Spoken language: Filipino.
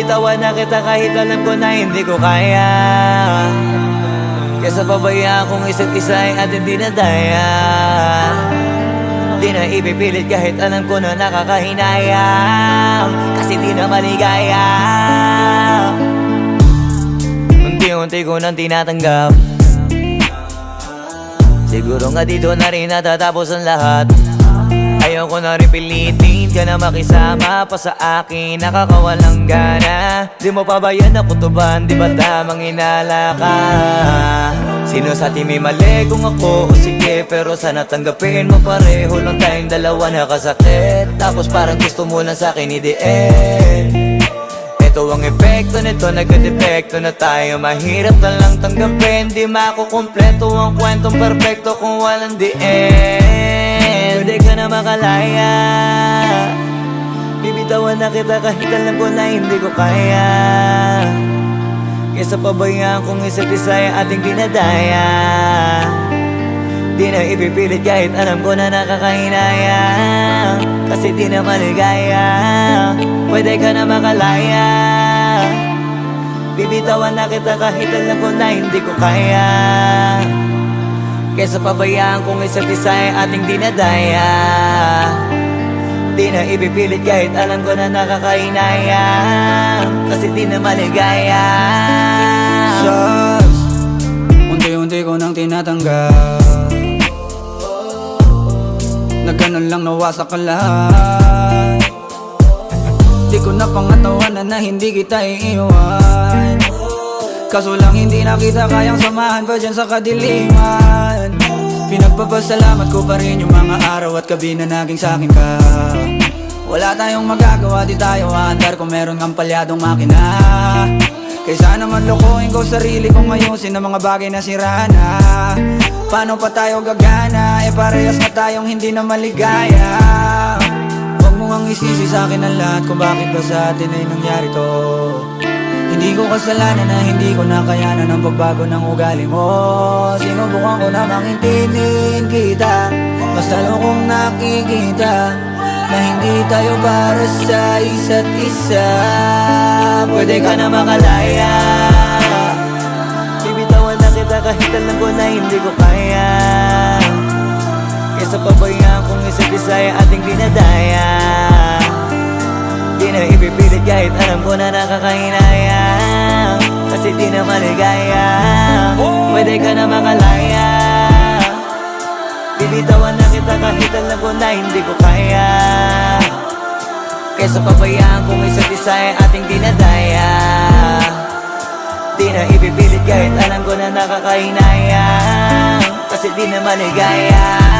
Bibitawan na kita kahit alam ko na hindi ko kaya. Kesa pabayaan kung isa't isa ay ating dinadaya. Di na ipipilit kahit alam ko na nakakahinayang, kasi di na maligaya. Unti-unti ko nang tinatanggap. Siguro nga dito na rin natatapos ang lahat. Ayoko na rin pilitin ka na makisama pa sa akin, nakakawalang gana. Di mo pa ba yan nakutuban, di ba tamang inala ka? Sino sa atin may mali kung ako o sige, pero sana tanggapin mo pareho lang tayong dalawa nakasakit. Tapos parang gusto mo lang sa'kin i-end. Ito ang epekto nito, nagka-depekto na tayo. Mahirap na lang tanggapin, di makukumpleto ang kwentong perfecto kung walang the end. Pwede ka na makalaya, bibitawan na kita kahit alam ko na hindi ko kaya. Kesa pabayaan kung isa't isa ay ating dinadaya. Di na ipipilit kahit alam ko na nakakahinayang, kasi di na maligaya. Pwede ka na makalaya, bibitawan na kita kahit alam ko na hindi ko kaya. Kesa pabayaan kung isa't isa ay ating dinadaya. Di na ipipilit kahit alam ko na nakakahinayang, kasi di na maligaya. Shots, unti-unti ko nang tinatanggap. Na ganun lang nawasak ka lahat. Di ko na pangatawanan na hindi kita iiwan. Kaso lang hindi na kita kayang samahan pa dyan sa kadiliman. Pinagpapasalamat ko pa rin yung mga araw at gabi na naging sa'kin ka. Wala tayong magagawa, di tayo aandar kung meron kang palyadong makina. Kaysa naman lokohin ko sarili kong ayusin ang mga bagay na sira na. Paano pa tayo gagana, parehas na tayong hindi na maligaya. Huwag mo ngang isisi sa'kin ang lahat kung bakit ba sa atin ay nangyari to. Hindi ko kasalanan na hindi ko nakayanan ang pagbago ng ugali mo. Sinubukan ko namang intindihin kita, mas lalo kong nakikita na hindi tayo para sa isa't isa. Pwede ka na makalaya, bibitawan na kita kahit alam ko na hindi ko kaya. Kesa pabayaan kung isa't isa ay ating dinadaya. Di na ipipilit kahit alam ko na nakakahinayang, kasi di na maligaya. Pwede ka na makalaya, bibitawan na kita kahit alam ko na hindi ko kaya. Kesa pabayaan kung isa't isa ay ating dinadaya. Di na ipipilit kahit alam ko na nakakahinayang, kasi di na maligaya.